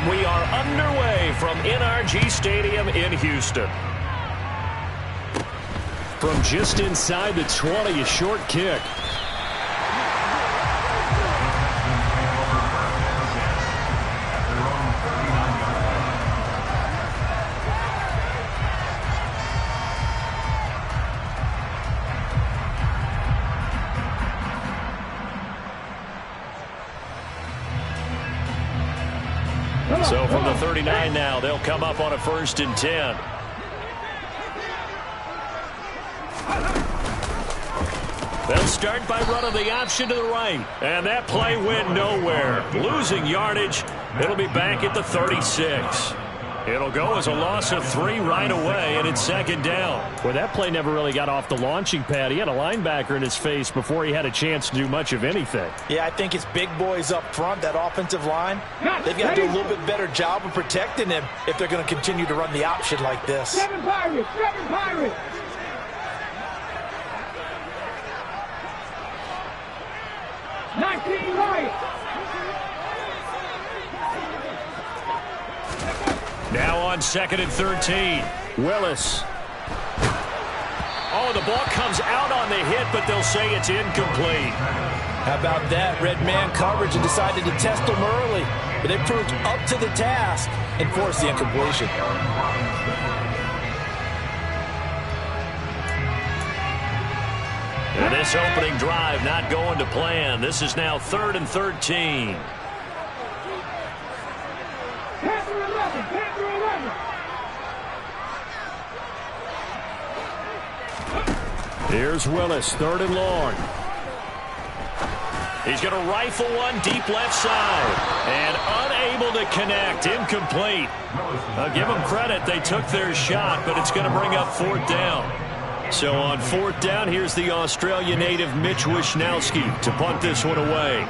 And we are underway from NRG Stadium in Houston. From just inside the 20, a short kick. So from the 39 now, they'll come up on a 1st and 10. They'll start by running the option to the right. And that play went nowhere. Losing yardage. It'll be back at the 36. It'll go as a loss of 3 right away, and it's 2nd down. Well, that play never really got off the launching pad. He had a linebacker in his face before he had a chance to do much of anything. Yeah, I think it's big boys up front, that offensive line. They've got to do a little bit better job of protecting him if they're going to continue to run the option like this. 7 Pirates, 7 Pirates. Now on 2nd and 13. Willis. Oh, the ball comes out on the hit, but they'll say it's incomplete. How about that? Red man coverage and decided to test them early. But they proved up to the task and forced the incompletion. And this opening drive not going to plan. This is now 3rd and 13. Here's Willis, 3rd and long. He's going to rifle one deep left side. And unable to connect. Incomplete. I'll give them credit. They took their shot, but it's going to bring up 4th down. So on 4th down, here's the Australia native Mitch Wishnowsky to punt this one away.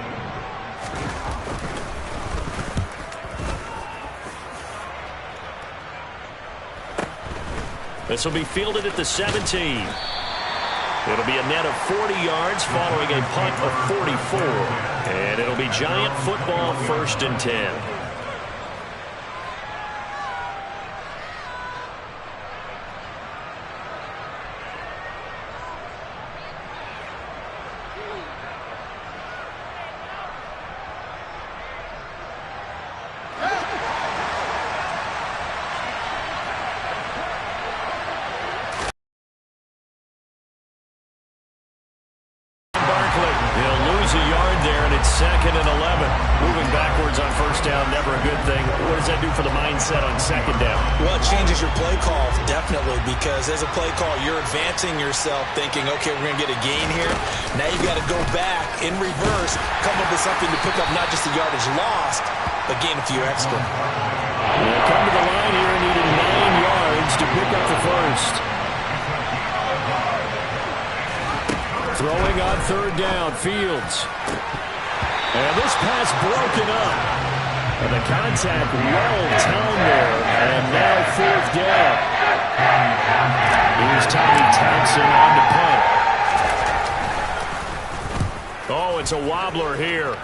This will be fielded at the 17. It'll be a net of 40 yards following a punt of 44. And it'll be Giant football, 1st and 10. As a play call, you're advancing yourself thinking, okay, we're going to get a gain here. Now you've got to go back in reverse, come up with something to pick up not just the yardage lost, but gain a few extra. They'll come to the line here and needed 9 yards to pick up the 1st. Throwing on 3rd down, Fields. And this pass broken up. And the contact well timed there. And now 4th down. Here's Tommy Thompson on the punt. Oh, it's a wobbler here.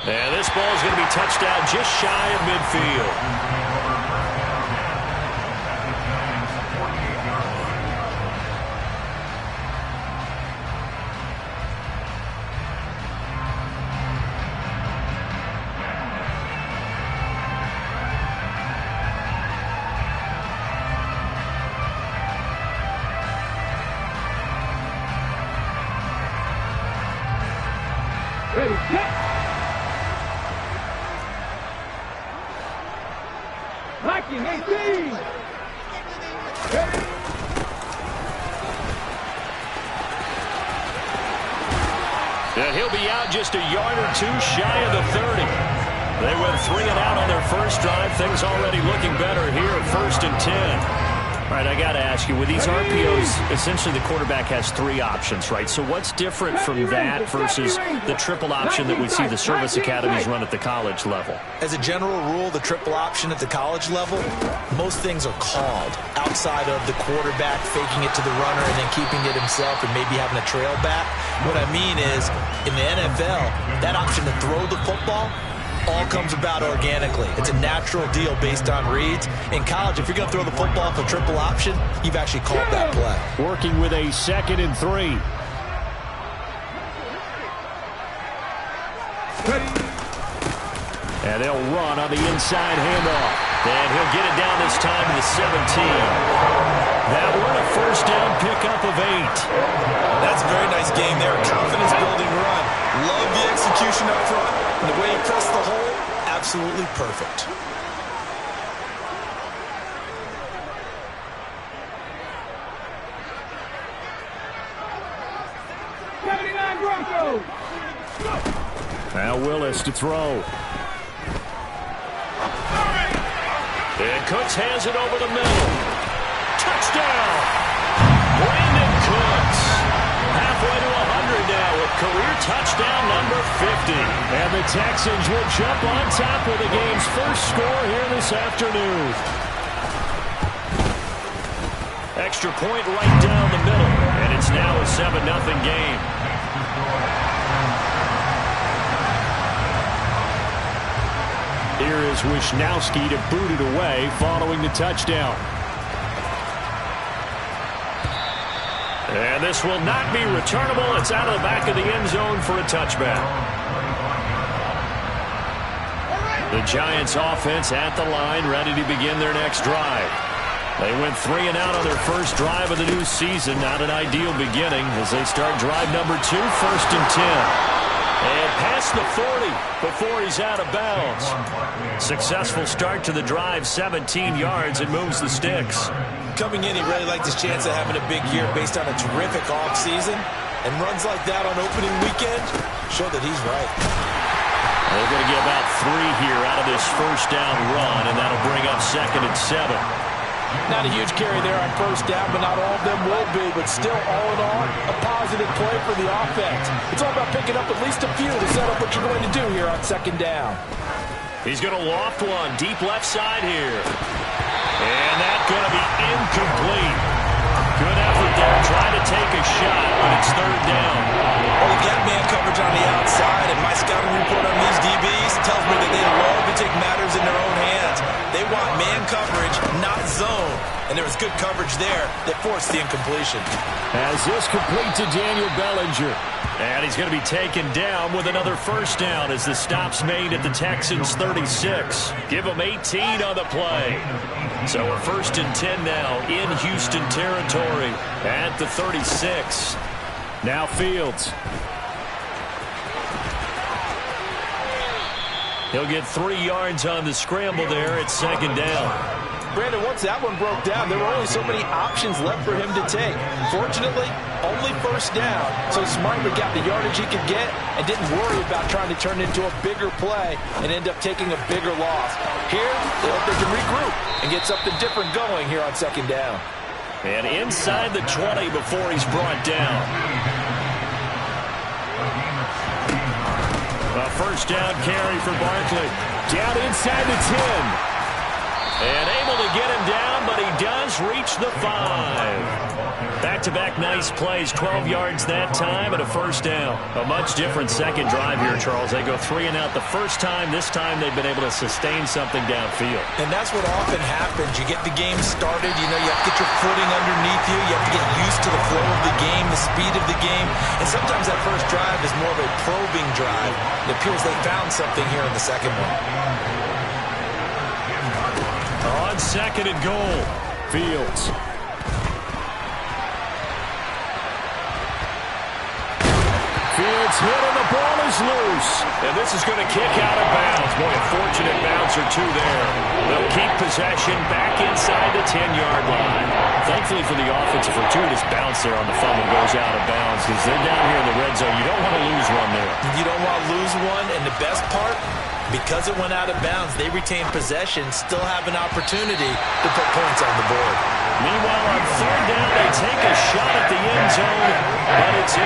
And this ball is going to be touched down just shy of midfield. And he'll be out just a yard or 2 shy of the 30. They went 3 and out on their first drive. Things already looking better here at 1st and 10. All right, I got to ask you, with these RPOs, essentially the quarterback has 3 options, right? So what's different from that versus the triple option that we see the service academies run at the college level? As a general rule, the triple option at the college level, most things are called outside of the quarterback faking it to the runner and then keeping it himself and maybe having a trail back. What I mean is, in the NFL, that option to throw the football all comes about organically. It's a natural deal based on reads. In college, if you're going to throw the football for triple option, you've actually called that play. Working with a 2nd and 3. And they'll run on the inside handoff. And he'll get it down this time to the 17. That one a first down pickup of 8. That's a very nice game there. Confidence-building run. Love the execution up front. And the way he pressed the hole, absolutely perfect. Now Willis to throw. And Cooks hands it over the middle. Touchdown! Brandon Cooks. Halfway to 100 now with career touchdown number 50. And the Texans will jump on top with the game's first score here this afternoon. Extra point right down the middle. And it's now a 7-0 game. Here is Wisnowski to boot it away following the touchdown. And this will not be returnable. It's out of the back of the end zone for a touchback. The Giants offense at the line, ready to begin their next drive. They went 3 and out on their first drive of the new season. Not an ideal beginning as they start drive number 2, 1st and 10. And past the 40 before he's out of bounds. Successful start to the drive, 17 yards, and moves the sticks. Coming in, he really liked his chance of having a big year based on a terrific offseason. And runs like that on opening weekend show that he's right. They're going to get about 3 here out of this first down run, and that'll bring up 2nd and 7. Not a huge carry there on first down, but not all of them will be. But still, all in all, a positive play for the offense. It's all about picking up at least a few to set up what you're going to do here on 2nd down. He's going to loft one deep left side here. And that's going to be incomplete. Good effort there, trying to take a shot, but it's 3rd down. Well, you got man coverage on the outside, and my scouting report on these DBs tells me that they love to take matters in their own hands. They want man coverage, not zone. And there was good coverage there that forced the incompletion. As this complete to Daniel Bellinger. And he's going to be taken down with another first down as the stop's made at the Texans' 36. Give him 18 on the play. So a 1st and 10 now in Houston territory at the 36. Now Fields. He'll get 3 yards on the scramble there at 2nd down. Brandon, once that one broke down, there were only so many options left for him to take. Fortunately, only first down, so Smartly got the yardage he could get and didn't worry about trying to turn it into a bigger play and end up taking a bigger loss. Here, they hope they can regroup and get something different going here on 2nd down. And inside the 20 before he's brought down. A first down carry for Barkley. Down inside the 10. And able to get him down, but he does reach the 5. Back-to-back nice plays, 12 yards that time and a first down. A much different second drive here, Charles. They go 3 and out the first time. This time they've been able to sustain something downfield. And that's what often happens. You get the game started, you know, you have to get your footing underneath you. You have to get used to the flow of the game, the speed of the game. And sometimes that first drive is more of a probing drive. It appears they found something here in the second one. On 2nd and goal, Fields. Fields hit and the ball is loose. And this is going to kick out of bounds. Boy, a fortunate bounce or 2 there. They'll keep possession back inside the 10-yard line. Thankfully for the offense, a fortuitous bounce there on the fumble goes out of bounds because they're down here in the red zone. You don't want to lose one there. You don't want to lose one, and the best part, because it went out of bounds, they retain possession, still have an opportunity to put points on the board. Meanwhile,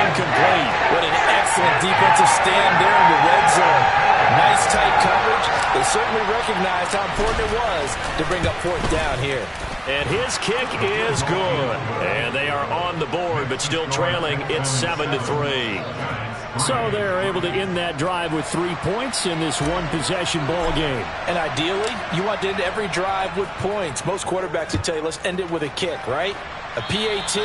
incomplete. What an excellent defensive stand there in the red zone. Nice tight coverage. They certainly recognized how important it was to bring up fourth down here. And his kick is good. And they are on the board, but still trailing. It's 7-3. So they're able to end that drive with 3 points in this one-possession ball game. And ideally, you want to end every drive with points. Most quarterbacks would tell you, let's end it with a kick, right? A PAT,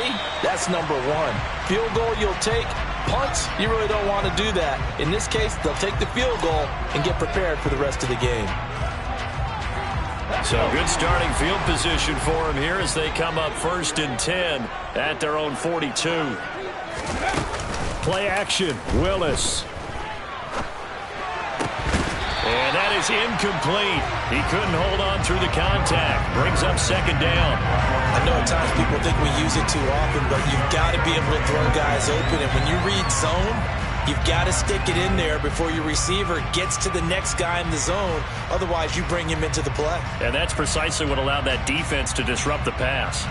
that's number one. Field goal you'll take. Punts, you really don't want to do that. In this case, they'll take the field goal and get prepared for the rest of the game. So good starting field position for them here as they come up 1st and 10 at their own 42. Play action, Willis. And that is incomplete. He couldn't hold on through the contact. Brings up 2nd down. I know at times people think we use it too often, but you've got to be able to throw guys open. And when you read zone, you've got to stick it in there before your receiver gets to the next guy in the zone. Otherwise, you bring him into the play. And that's precisely what allowed that defense to disrupt the pass.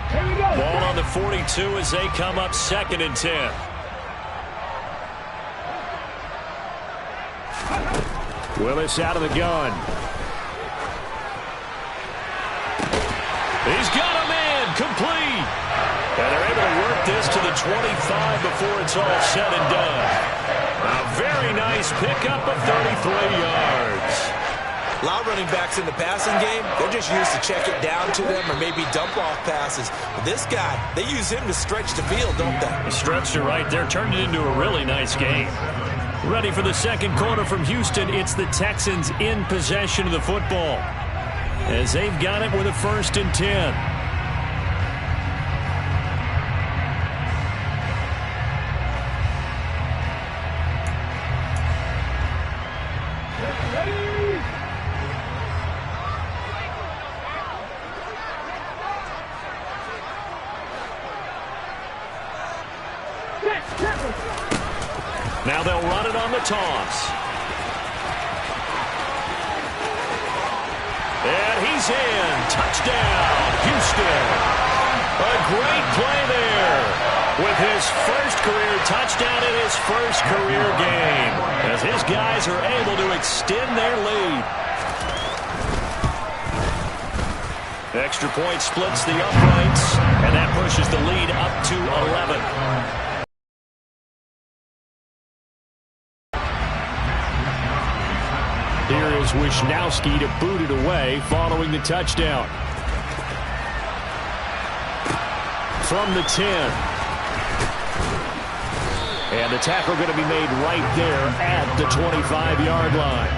Here we go. Ball on the 42 as they come up 2nd and 10. Willis out of the gun. He's got him in, complete. And they're able to work this to the 25 before it's all said and done. A very nice pickup of 33 yards. A lot of running backs in the passing game, they're just used to check it down to them or maybe dump off passes. But this guy, they use him to stretch the field, don't they? He stretched it right there, turned it into a really nice game. Ready for the second quarter from Houston. It's the Texans in possession of the football as they've got it with a 1st and 10. Now they'll run it on the toss. And he's in. Touchdown, Houston. A great play there with his first career touchdown in his first career game as his guys are able to extend their lead. Extra point splits the uprights, and that pushes the lead up to 11. Here is Wisnowski to boot it away following the touchdown. From the 10. And the tackle going to be made right there at the 25-yard line.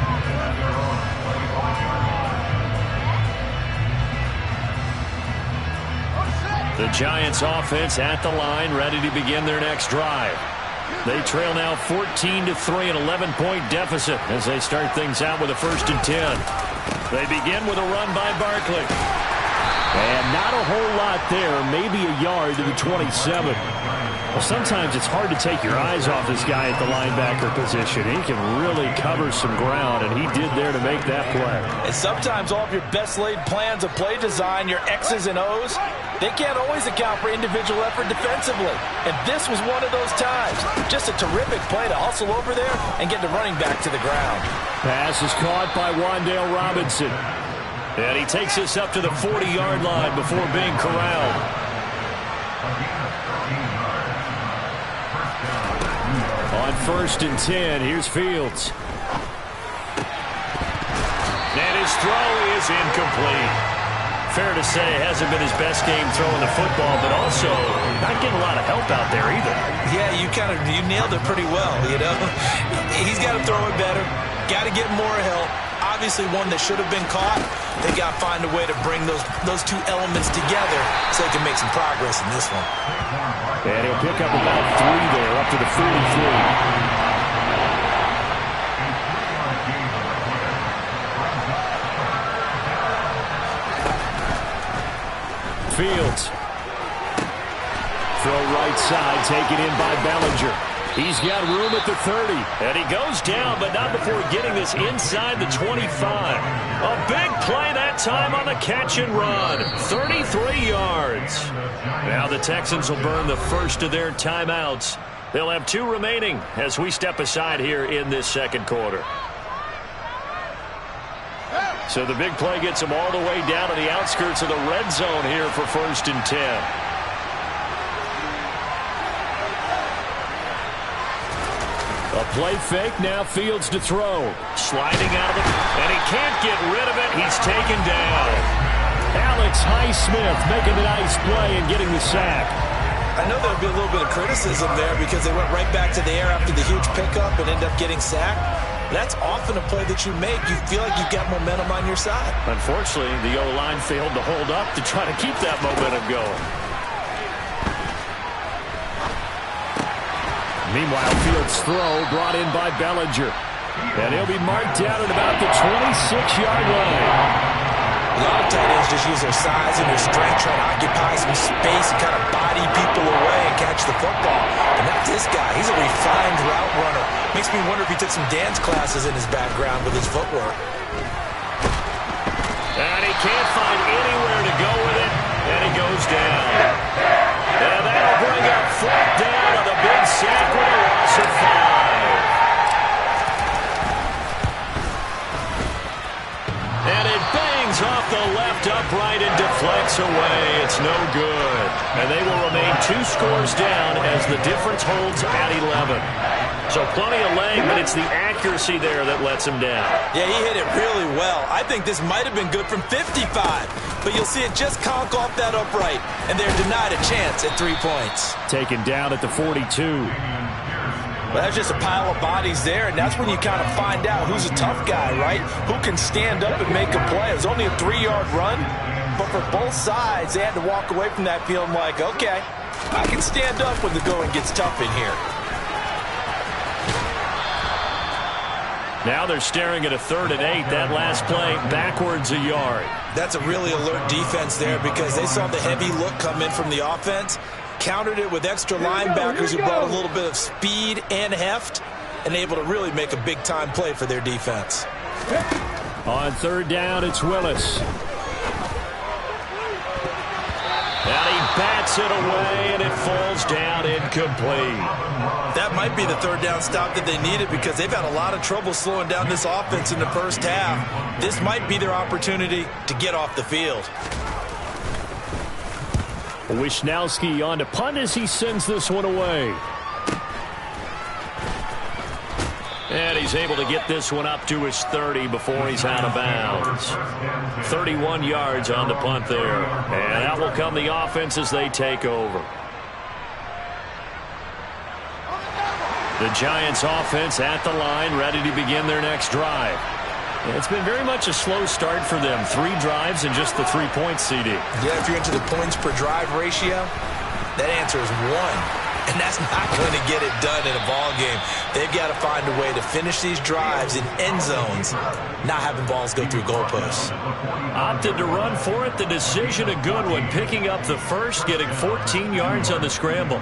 The Giants offense at the line, ready to begin their next drive. They trail now 14-3, an 11-point deficit as they start things out with a 1st and 10. They begin with a run by Barkley. And not a whole lot there, maybe a yard to the 27. Well, sometimes it's hard to take your eyes off this guy at the linebacker position. He can really cover some ground, and he did there to make that play. And sometimes all of your best laid plans of play design, your X's and O's, they can't always account for individual effort defensively. And this was one of those times. Just a terrific play to hustle over there and get the running back to the ground. Pass is caught by Wan'Dale Robinson. And he takes this up to the 40-yard line before being corralled. On 1st and 10, here's Fields. And his throw is incomplete. Fair to say, hasn't been his best game throwing the football, but also not getting a lot of help out there either. Yeah, you nailed it pretty well, you know. He's got to throw it better. Got to get more help. Obviously one that should have been caught. They got to find a way to bring those two elements together so they can make some progress in this one. And he'll pick up about 3 there, up to the 43. Fields. Throw right side, taken in by Bellinger. He's got room at the 30. And he goes down, but not before getting this inside the 25. A big play that time on the catch and run. 33 yards. Now the Texans will burn the first of their timeouts. They'll have 2 remaining as we step aside here in this second quarter. So the big play gets them all the way down to the outskirts of the red zone here for 1st and 10. A play fake, now Fields to throw. Sliding out of it, and he can't get rid of it. He's taken down. Alex Highsmith making a nice play and getting the sack. I know there'll be a little bit of criticism there because they went right back to the air after the huge pickup and ended up getting sacked. That's often a play that you make. You feel like you've got momentum on your side. Unfortunately, the O-line failed to hold up to try to keep that momentum going. Meanwhile, Fields' throw brought in by Bellinger. And he'll be marked down at about the 26-yard line. A lot of tight ends just use their size and their strength, trying to occupy some space and kind of body people away and catch the football. But not this guy. He's a refined route runner. Makes me wonder if he took some dance classes in his background with his footwork. And he can't find anywhere to go with it, and he goes down. And that'll bring up 4th down on the big sack with a loss of 5. And it bangs off the left upright and deflects away. It's no good. And they will remain 2 scores down as the difference holds at 11. So plenty of leg, but it's the accuracy there that lets him down. Yeah, he hit it really well. I think this might have been good from 55. But you'll see it just conk off that upright. And they're denied a chance at 3 points. Taken down at the 42. Well, that's just a pile of bodies there, and that's when you kind of find out who's a tough guy, right? Who can stand up and make a play. It was only a 3-yard run, but for both sides, they had to walk away from that field like, okay, I can stand up when the going gets tough in here. Now they're staring at a 3rd and 8. That last play, backwards a yard. That's a really alert defense there because they saw the heavy look come in from the offense, countered it with extra linebackers who brought a little bit of speed and heft, and able to really make a big-time play for their defense. On 3rd down, it's Willis. And he bats it away, and it falls down incomplete. That might be the 3rd down stop that they needed because they've had a lot of trouble slowing down this offense in the first half. This might be their opportunity to get off the field. Wisnowski on to punt as he sends this one away. And he's able to get this one up to his 30 before he's out of bounds. 31 yards on the punt there. And out will come the offense as they take over. The Giants offense at the line, ready to begin their next drive. It's been very much a slow start for them. 3 drives and just the 3 points, CD. Yeah, if you're into the points per drive ratio, that answer is 1. And that's not going to get it done in a ball game. They've got to find a way to finish these drives in end zones, not having balls go through goalposts. Opted to run for it. The decision a good one. Picking up the first, getting 14 yards on the scramble.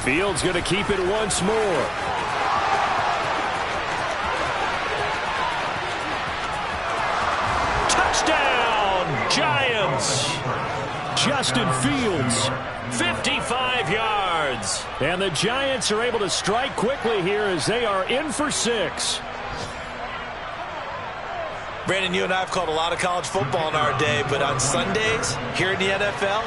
Fields going to keep it once more. Touchdown, Giants. Justin Fields, 55 yards. And the Giants are able to strike quickly here as they are in for 6. Brandon, you and I have called a lot of college football in our day, but on Sundays here in the NFL,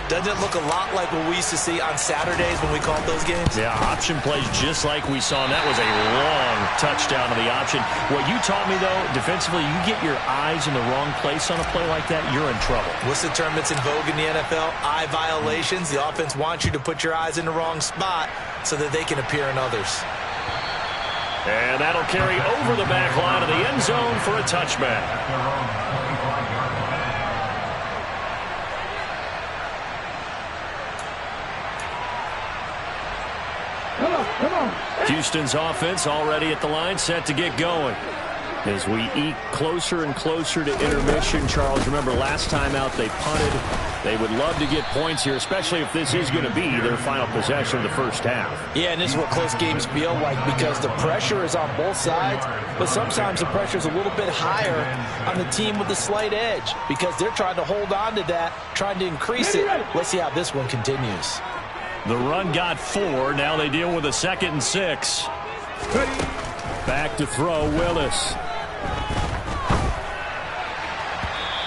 doesn't it look a lot like what we used to see on Saturdays when we called those games? Yeah, option plays just like we saw, and that was a long touchdown to the option. What you taught me, though, defensively, you get your eyes in the wrong place on a play like that, you're in trouble. What's the term that's in vogue in the NFL? Eye violations. The offense wants you to put your eyes in the wrong spot so that they can appear in others. And that'll carry over the back line of the end zone for a touchback. Come on. Houston's offense already at the line, set to get going. As we eke closer and closer to intermission, Charles, remember last time out they punted. They would love to get points here, especially if this is going to be their final possession of the first half. Yeah, and this is what close games feel like because the pressure is on both sides, but sometimes the pressure is a little bit higher on the team with the slight edge because they're trying to hold on to that, trying to increase it. Let's see how this one continues. The run got 4. Now they deal with a 2nd and 6. Back to throw, Willis.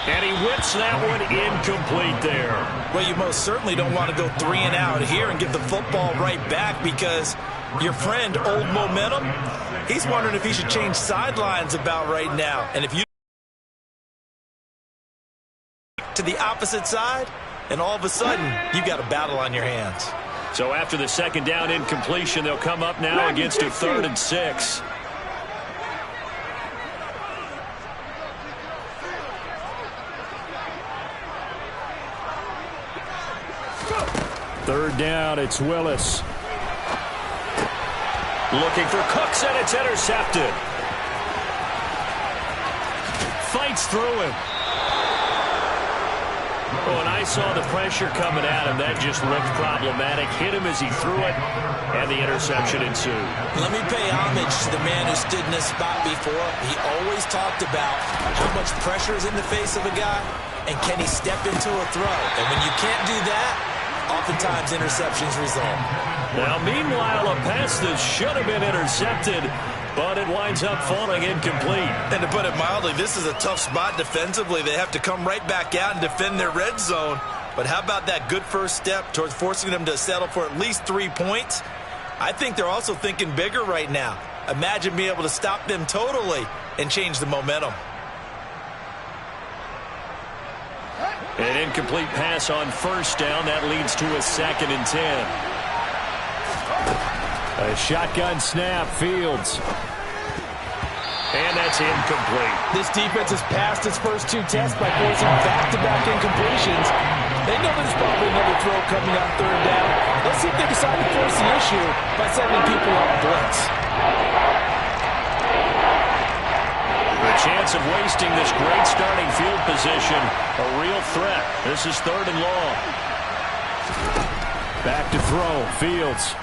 And he whips that one incomplete there. Well, you most certainly don't want to go 3 and out here and give the football right back because your friend, Old Momentum, he's wondering if he should change sidelines about right now. And if you to the opposite side, and all of a sudden, you've got a battle on your hands. So after the 2nd down incompletion, they'll come up now against a 3rd and 6. Third down, it's Willis. Looking for Cooks, and it's intercepted. Fights through him. Oh, and I saw the pressure coming at him. That just looked problematic. Hit him as he threw it, and the interception ensued. Let me pay homage to the man who stood in this spot before. He always talked about how much pressure is in the face of a guy, and can he step into a throw. And when you can't do that, oftentimes interceptions result. Now, meanwhile, a pass that should have been intercepted, but it winds up falling incomplete. And to put it mildly, this is a tough spot defensively. They have to come right back out and defend their red zone. But how about that good first step towards forcing them to settle for at least 3 points? I think they're also thinking bigger right now. Imagine being able to stop them totally and change the momentum. An incomplete pass on first down. That leads to a 2nd and 10. A shotgun snap, Fields. And that's incomplete. This defense has passed its first 2 tests by forcing back-to-back incompletions. They know there's probably another throw coming on 3rd down. Let's see if they decide to force the issue by sending people on blitz. The chance of wasting this great starting field position, a real threat. This is 3rd and long. Back to throw, Fields.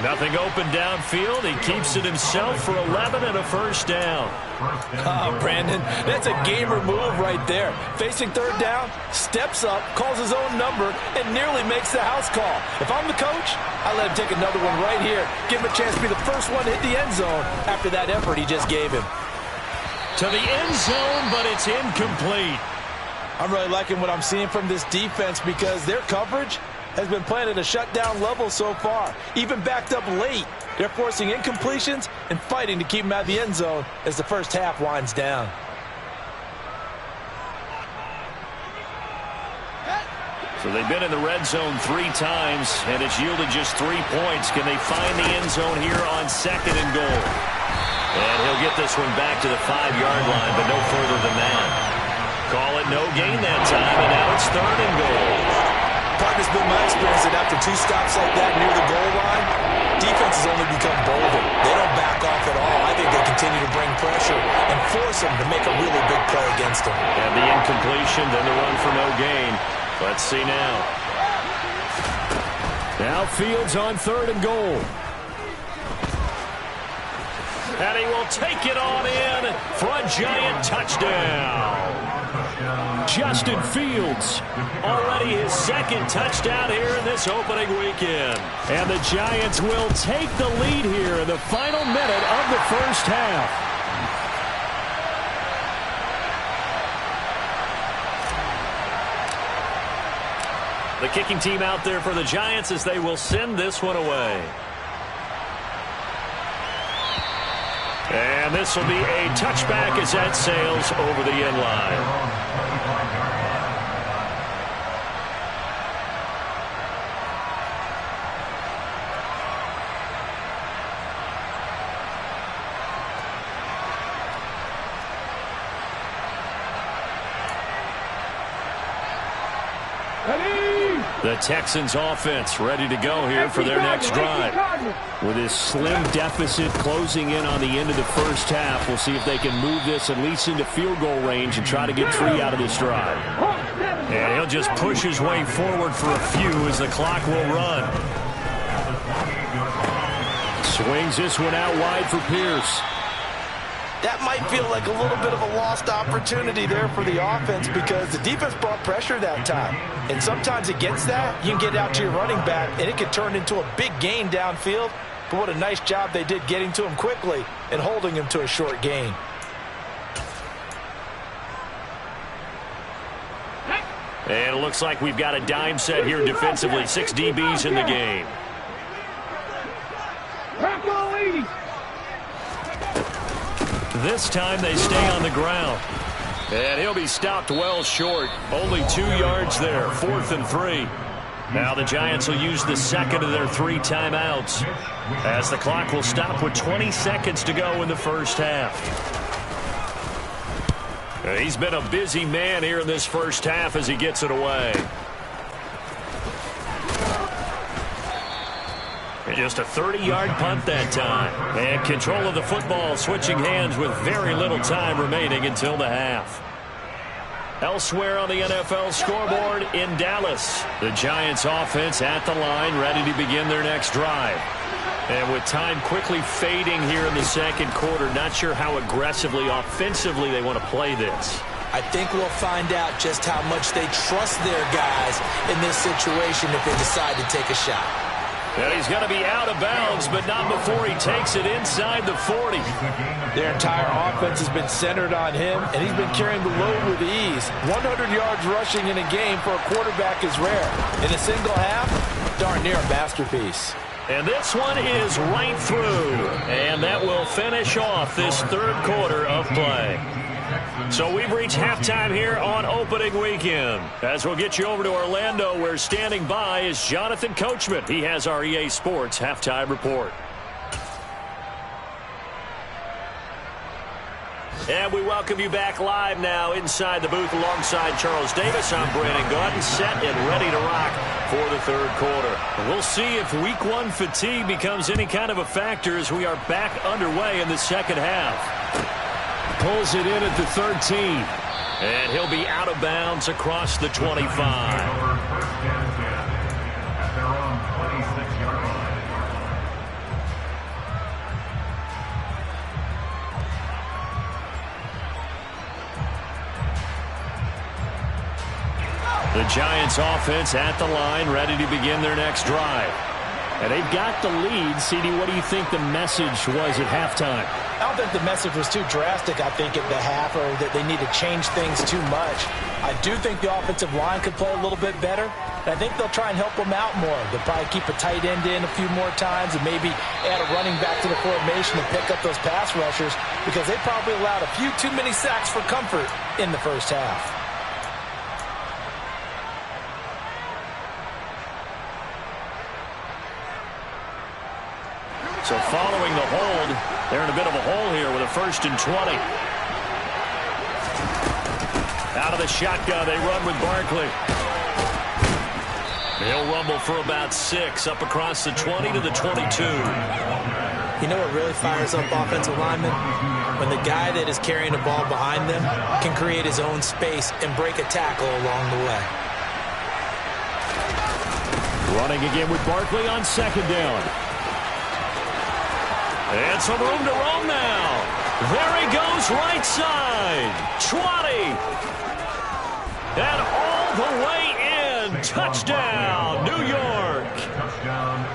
Nothing open downfield. He keeps it himself for 11 and a first down. Oh, Brandon, that's a gamer move right there. Facing 3rd down, steps up, calls his own number, and nearly makes the house call. If I'm the coach, I let him take another one right here. Give him a chance to be the first one to hit the end zone after that effort he just gave him. To the end zone, but it's incomplete. I'm really liking what I'm seeing from this defense because their coverage has been playing at a shutdown level so far. Even backed up late, they're forcing incompletions and fighting to keep them out of the end zone as the first half winds down. So they've been in the red zone 3 times, and it's yielded just 3 points. Can they find the end zone here on 2nd and goal? And he'll get this one back to the 5-yard line, but no further than that. Call it no gain that time, and now it's 3rd and goal. Partner's been my experience that after 2 stops like that near the goal line, defenses only become bolder. They don't back off at all. I think they continue to bring pressure and force them to make a really big play against them. And the incompletion, then the run for no gain. Let's see now. Now Fields on 3rd and goal. And he will take it on in for a giant touchdown. Justin Fields, already his 2nd touchdown here in this opening weekend. And the Giants will take the lead here in the final minute of the first half. The kicking team out there for the Giants as they will send this one away. And this will be a touchback as that sails over the end line. Ready? The Texans offense ready to go here for their next drive. With this slim deficit closing in on the end of the first half, we'll see if they can move this at least into field goal range and try to get 3 out of this drive. And he'll just push his way forward for a few as the clock will run. Swings this one out wide for Pierce. That might feel like a little bit of a lost opportunity there for the offense because the defense brought pressure that time. And sometimes against that, you can get out to your running back, and it can turn into a big gain downfield. But what a nice job they did getting to him quickly and holding him to a short gain. And it looks like we've got a dime set here defensively. 6 DBs in the game. This time they stay on the ground. And he'll be stopped well short. Only 2 yards there. 4th and 3. Now the Giants will use the second of their 3 timeouts as the clock will stop with 20 seconds to go in the first half. He's been a busy man here in this first half as he gets it away. Just a 30-yard punt that time. And control of the football switching hands with very little time remaining until the half. Elsewhere on the NFL scoreboard in Dallas, the Giants offense at the line ready to begin their next drive. And with time quickly fading here in the second quarter, not sure how aggressively, offensively they want to play this. I think we'll find out just how much they trust their guys in this situation if they decide to take a shot. And he's going to be out of bounds, but not before he takes it inside the 40. Their entire offense has been centered on him, and he's been carrying the load with ease. 100 yards rushing in a game for a quarterback is rare. In a single half, darn near a masterpiece. And this one is right through. And that will finish off this third quarter of play. So we've reached halftime here on opening weekend. As we'll get you over to Orlando, where standing by is Jonathan Coachman. He has our EA Sports halftime report. And we welcome you back live now inside the booth alongside Charles Davis. I'm Brandon Gaudin, set and ready to rock for the third quarter. We'll see if week 1 fatigue becomes any kind of a factor as we are back underway in the second half. Pulls it in at the 13. And he'll be out of bounds across the 25. The Giants offense at the line, ready to begin their next drive. And they've got the lead. CD, what do you think the message was at halftime? I don't think the message was too drastic, I think, at the half, or that they need to change things too much. I do think the offensive line could play a little bit better, and I think they'll try and help them out more. They'll probably keep a tight end in a few more times and maybe add a running back to the formation and pick up those pass rushers because they probably allowed a few too many sacks for comfort in the first half. So following the hold, they're in a bit of a hole here with a 1st and 20. Out of the shotgun, they run with Barkley. He'll rumble for about 6 up across the 20 to the 22. You know what really fires up offensive linemen? When the guy that is carrying the ball behind them can create his own space and break a tackle along the way. Running again with Barkley on 2nd down. And some room to roam now. There he goes, right side. 20. And all the way in. Touchdown, New York.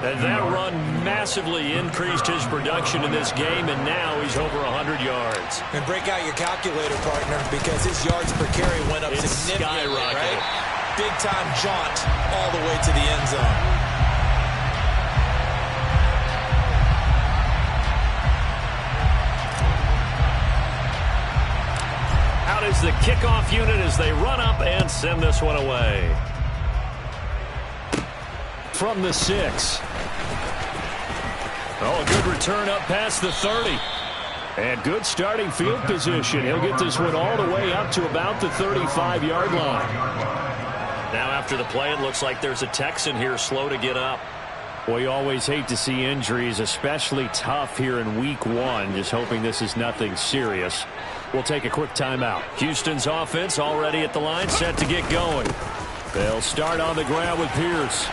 And that run massively increased his production in this game, and now he's over 100 yards. And break out your calculator, partner, because his yards per carry went up significantly, right? Big-time jaunt all the way to the end zone. Is the kickoff unit as they run up and send this one away. From the 6. Oh, a good return up past the 30. And good starting field position. He'll get this one all the way up to about the 35-yard line. Now after the play, it looks like there's a Texan here slow to get up. Well, you always hate to see injuries, especially tough here in week 1. Just hoping this is nothing serious. We'll take a quick timeout. Houston's offense already at the line, set to get going. They'll start on the ground with Pierce.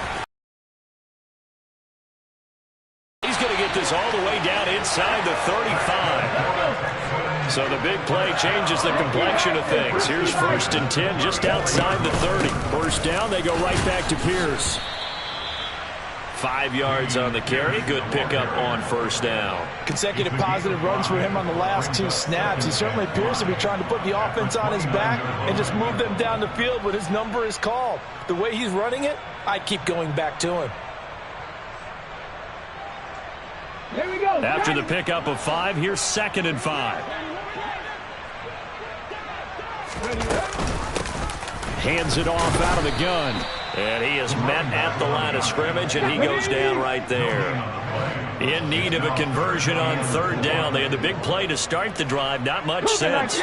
He's going to get this all the way down inside the 35. So the big play changes the complexion of things. Here's 1st and 10 just outside the 30. First down, they go right back to Pierce. 5 yards on the carry. Good pickup on 1st down. Consecutive positive runs for him on the last 2 snaps. He certainly appears to be trying to put the offense on his back and just move them down the field when his number is called. The way he's running it, I'd keep going back to him. Here we go. After the pickup of 5, here's 2nd and 5. Hands it off out of the gun. And he is met at the line of scrimmage, and he goes down right there. In need of a conversion on 3rd down. They had the big play to start the drive. Not much sense.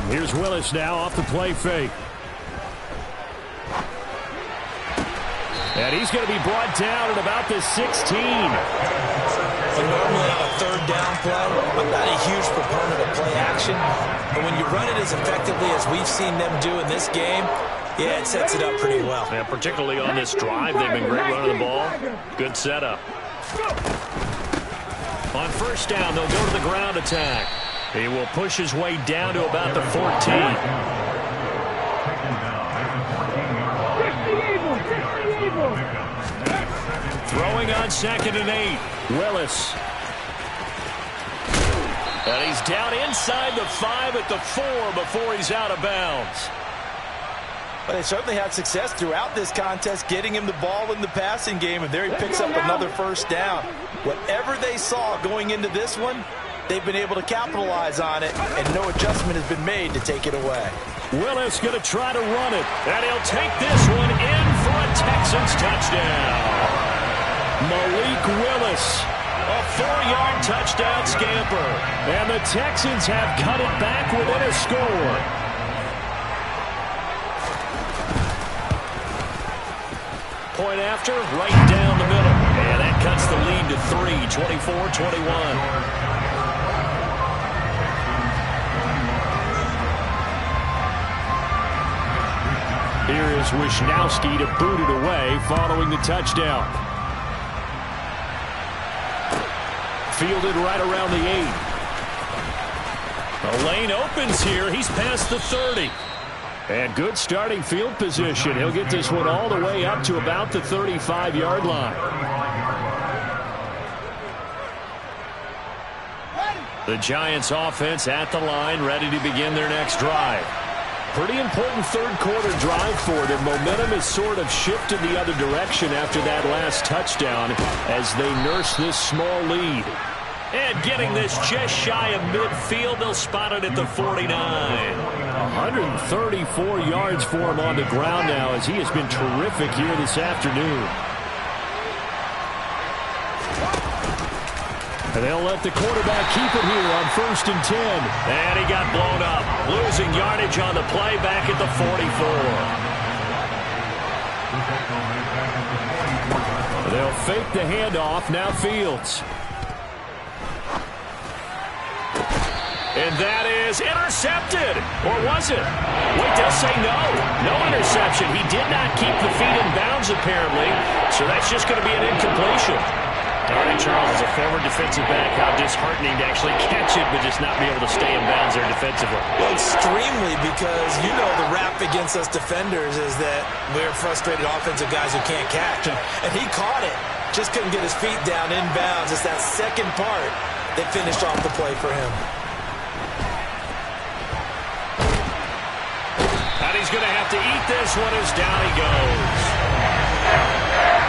Here's Willis now off the play fake. And he's going to be brought down at about the 16. Normally on a 3rd down play, I'm not a huge proponent of play action, but when you run it as effectively as we've seen them do in this game, yeah, it sets it up pretty well. And particularly on this drive, they've been great running the ball. Good setup. On 1st down, they'll go to the ground attack. He will push his way down to about the 14. Throwing on 2nd and 8. Willis. And he's down inside the 5 at the 4 before he's out of bounds. But they certainly had success throughout this contest getting him the ball in the passing game, and there he picks up another 1st down. Whatever they saw going into this one, they've been able to capitalize on it, and no adjustment has been made to take it away. Willis going to try to run it, and he'll take this one in for a Texans touchdown. Malik Willis, a 4-yard touchdown scamper. And the Texans have cut it back within a score. Point after, right down the middle. And that cuts the lead to 3, 24-21. Here is Wisnowski to boot it away following the touchdown. Fielded right around the 8. The lane opens here. He's past the 30. And good starting field position. He'll get this one all the way up to about the 35-yard line. The Giants offense at the line, ready to begin their next drive. Pretty important 3rd quarter drive for them. Momentum has sort of shifted the other direction after that last touchdown as they nurse this small lead. And getting this just shy of midfield, they'll spot it at the 49. 134 yards for him on the ground now as he has been terrific here this afternoon. And they'll let the quarterback keep it here on 1st and 10. And he got blown up. Losing yardage on the play back at the 44. They'll fake the handoff. Now Fields. And that is intercepted. Or was it? Wait, they'll say no. No interception. He did not keep the feet in bounds, apparently. So that's just going to be an incompletion. All right, Charles, as a former defensive back, how disheartening to actually catch it, but just not be able to stay in bounds there defensively. Well, extremely, because you know the rap against us defenders is that we're frustrated offensive guys who can't catch. And he caught it. Just couldn't get his feet down in bounds. It's that second part that finished off the play for him. And he's going to have to eat this one as down he goes.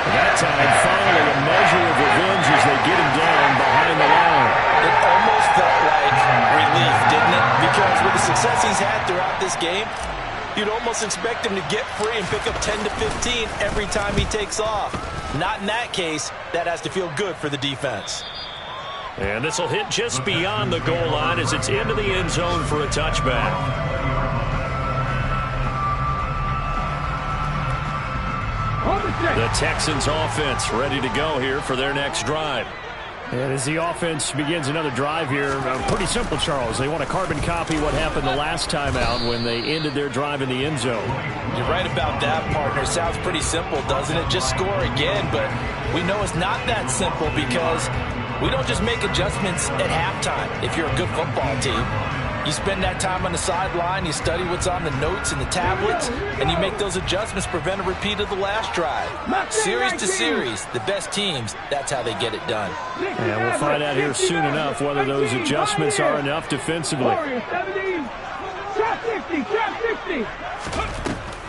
That time, finally, a measure of revenge as they get him down behind the line. It almost felt like relief, didn't it? Because with the success he's had throughout this game, you'd almost expect him to get free and pick up 10 to 15 every time he takes off. Not in that case. That has to feel good for the defense. And this will hit just beyond the goal line as it's into the end zone for a touchback. The Texans offense ready to go here for their next drive. And as the offense begins another drive here, pretty simple, Charles. They want to carbon copy what happened the last time out when they ended their drive in the end zone. You're right about that, partner. Sounds pretty simple, doesn't it? Just score again, but we know it's not that simple because we don't just make adjustments at halftime if you're a good football team. You spend that time on the sideline, you study what's on the notes and the tablets, and you make those adjustments, prevent a repeat of the last drive. Series to series, the best teams, that's how they get it done. And we'll find out here soon enough whether those adjustments are enough defensively.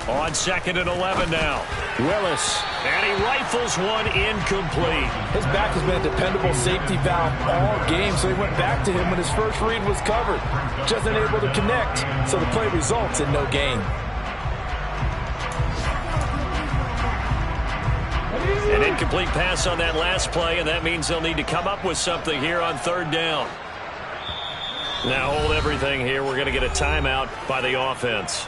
On 2nd and 11 now. Willis. And he rifles one incomplete. His back has been a dependable safety valve all game, so he went back to him when his first read was covered. Just unable to connect, so the play results in no gain. An incomplete pass on that last play, and that means they'll need to come up with something here on 3rd down. Now hold everything here. We're going to get a timeout by the offense.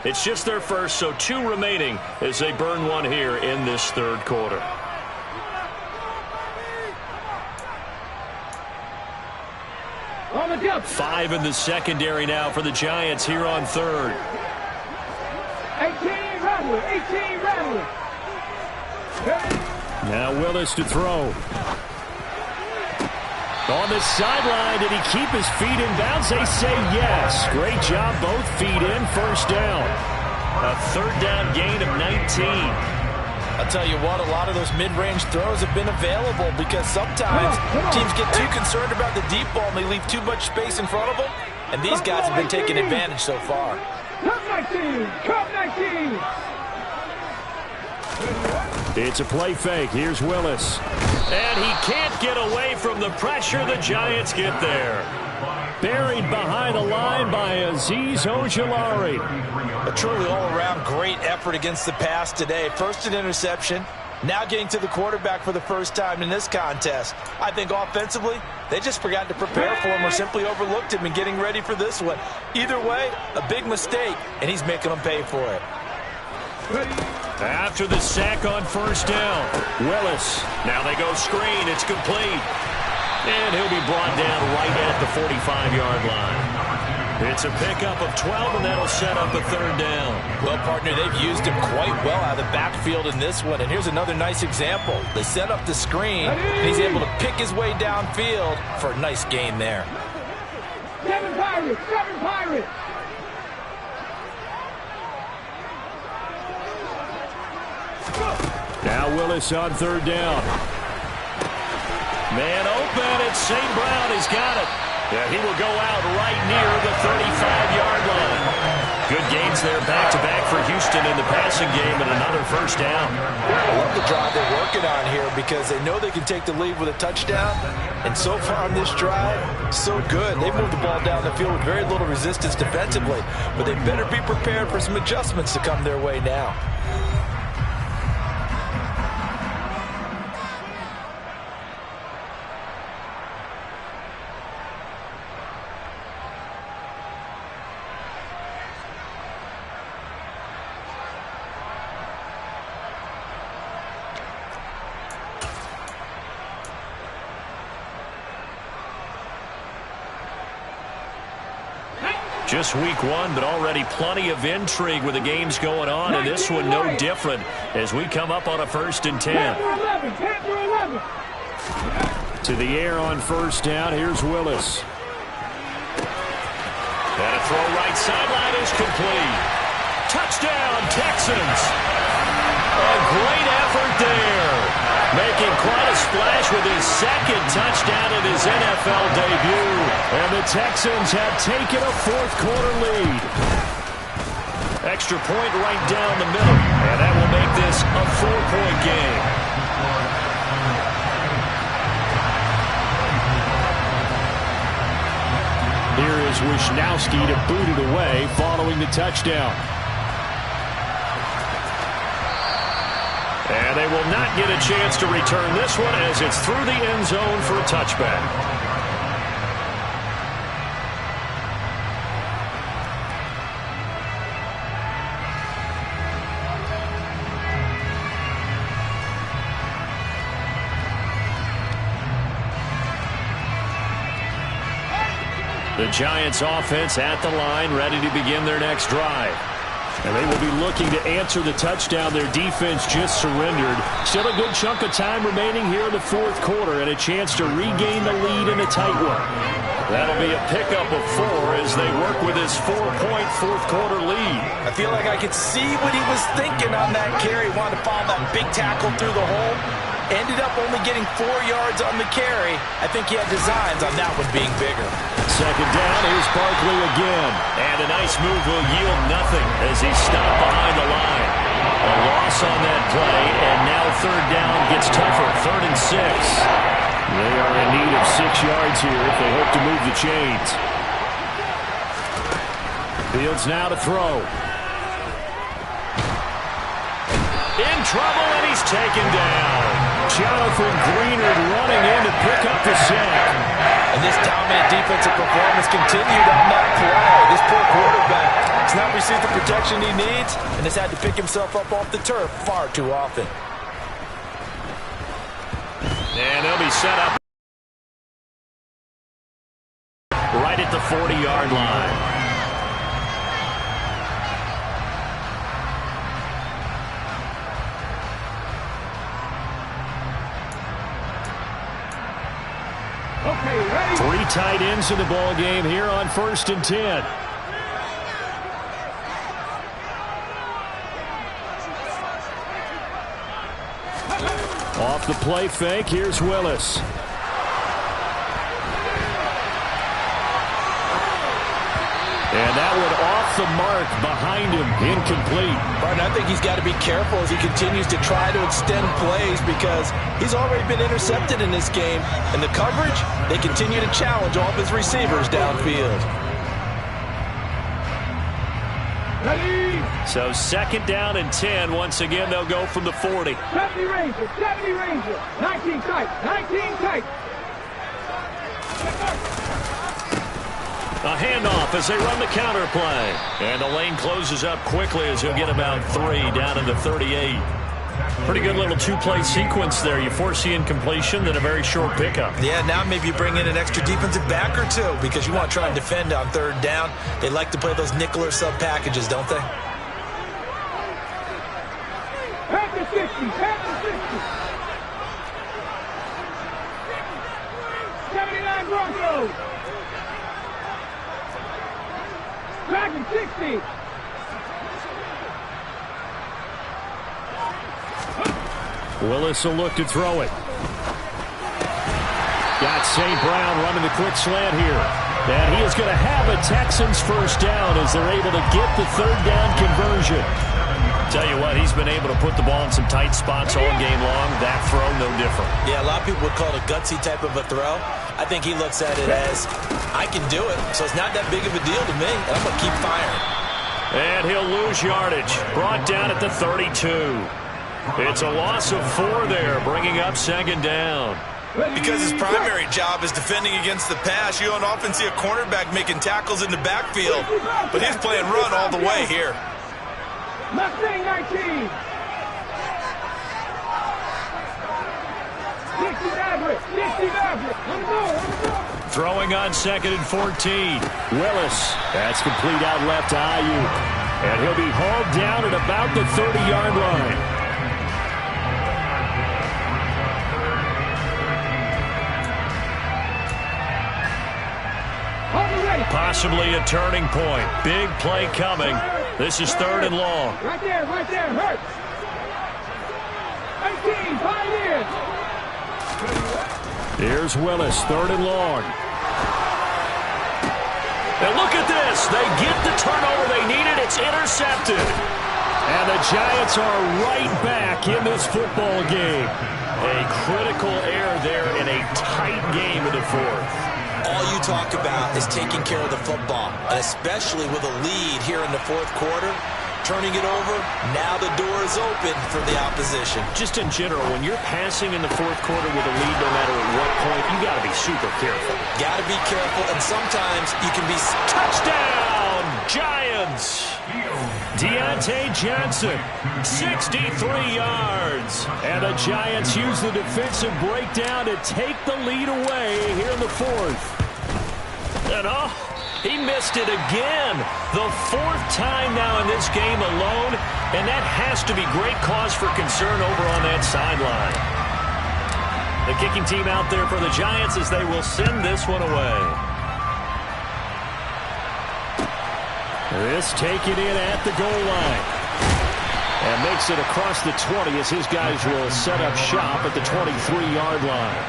It's just their first, so 2 remaining as they burn one here in this 3rd quarter. Five in the secondary now for the Giants here on 3rd. 18 Rattler. Now Willis to throw. On the sideline, did he keep his feet in bounds? They say yes. Great job, both feet in, 1st down. A 3rd down gain of 19. I'll tell you what, a lot of those mid-range throws have been available because sometimes teams get too concerned about the deep ball and they leave too much space in front of them, and these guys have been taking advantage so far. Cup 19. It's a play fake. Here's Willis. And he can't get away from the pressure. The Giants get there. Buried behind the line by Azeez Ojulari. A truly all-around great effort against the pass today. First an interception, now getting to the quarterback for the first time in this contest. I think offensively, they just forgot to prepare for him or simply overlooked him in getting ready for this one. Either way, a big mistake, and he's making them pay for it. After the sack on 1st down, Willis. Now they go screen. It's complete. And he'll be brought down right at the 45-yard line. It's a pickup of 12, and that'll set up a 3rd down. Well, partner, they've used him quite well out of the backfield in this one. And here's another nice example. They set up the screen, and he's able to pick his way downfield for a nice gain there. 7 Pirates. Now Willis on 3rd down. Man open, it's St. Brown. He's got it. Yeah, he will go out right near the 35-yard line. Good gains there back-to-back for Houston in the passing game and another 1st down. I love the drive they're working on here because they know they can take the lead with a touchdown. And so far on this drive, so good. They've moved the ball down the field with very little resistance defensively. But they better be prepared for some adjustments to come their way now. Just week 1, but already plenty of intrigue with the games going on, and this one no different as we come up on a 1st and 10. To the air on 1st down. Here's Willis. And a throw right sideline is complete. Touchdown, Texans. A great effort there. Making quite a splash with his 2nd touchdown in his NFL debut. And the Texans have taken a 4th quarter lead. Extra point right down the middle. And that will make this a 4-point game. Here is Wisnowski to boot it away following the touchdown. And they will not get a chance to return this one as it's through the end zone for a touchback. The Giants offense at the line, ready to begin their next drive. And they will be looking to answer the touchdown their defense just surrendered. Still a good chunk of time remaining here in the fourth quarter and a chance to regain the lead in a tight one. That'll be a pickup of 4 as they work with his 4-point fourth quarter lead. I feel like I could see what he was thinking on that carry. Wanted to follow that big tackle through the hole. Ended up only getting 4 yards on the carry. I think he had designs on that one being bigger. Second down, here's Barkley again. And a nice move will yield nothing as he's stopped behind the line. A loss on that play, and now third down gets tougher, 3rd and 6. They are in need of 6 yards here if they hope to move the chains. Fields now to throw. In trouble, and he's taken down. Jonathan Greenard running in to pick up the sack. And this dominant defensive performance continued on that play. This poor quarterback has not received the protection he needs and has had to pick himself up off the turf far too often. And they'll be set up right at the 40-yard line. Okay, ready? 3 tight ends in the ball game here on 1st and 10. Off the play fake, here's Willis. And that one off the mark behind him, incomplete. Martin, I think he's got to be careful as he continues to try to extend plays because he's already been intercepted in this game. And the coverage, they continue to challenge all of his receivers downfield. Ready? So 2nd down and 10. Once again, they'll go from the 40. 70 Ranger, 70 Ranger. 19 tight, 19 tight. A handoff as they run the counter play. And the lane closes up quickly as he'll get about 3 down in the 38. Pretty good little 2-play sequence there. You foresee incompletion, then a very short pickup. Yeah, now maybe you bring in an extra defensive back or 2 because you want to try and defend on 3rd down. They like to play those nickel or sub packages, don't they? Back to 60, back to 60. 79 Broncos. Back to 60. Willis will look to throw it. Got St. Brown running the quick slant here. And he is going to have a Texans first down as they're able to get the 3rd down conversion. Tell you what, he's been able to put the ball in some tight spots all game long. That throw, no different. Yeah, a lot of people would call it a gutsy type of a throw. I think he looks at it as, I can do it, so it's not that big of a deal to me, and I'm going to keep firing. And he'll lose yardage. Brought down at the 32. It's a loss of 4 there, bringing up 2nd down. Because his primary job is defending against the pass, you don't often see a cornerback making tackles in the backfield. But he's playing run all the way here. Mustang 19. 60 Maverick, 60 Maverick. On the go. Throwing on 2nd and 14. Willis. That's complete out left to Ayuk. And he'll be hauled down at about the 30-yard line. Possibly a turning point. Big play coming. This is 3rd and long. Right there, hurt. 18, 5 in. Here's Willis, 3rd and long. And look at this. They get the turnover they needed. It's intercepted. And the Giants are right back in this football game. A critical error there in a tight game in the 4th. All you talk about is taking care of the football, and especially with a lead here in the 4th quarter. Turning it over, now the door is open for the opposition. Just in general, when you're passing in the 4th quarter with a lead, no matter at what point, you got to be super careful. Got to be careful, and sometimes you can be... Touchdown, Giants! Deontay Johnson, 63 yards. And the Giants use the defensive breakdown to take the lead away here in the 4th. And He missed it again. The fourth time now in this game alone, and that has to be great cause for concern over on that sideline. The kicking team out there for the Giants as they will send this one away. This taken in at the goal line. And makes it across the 20 as his guys will set up shop at the 23-yard line.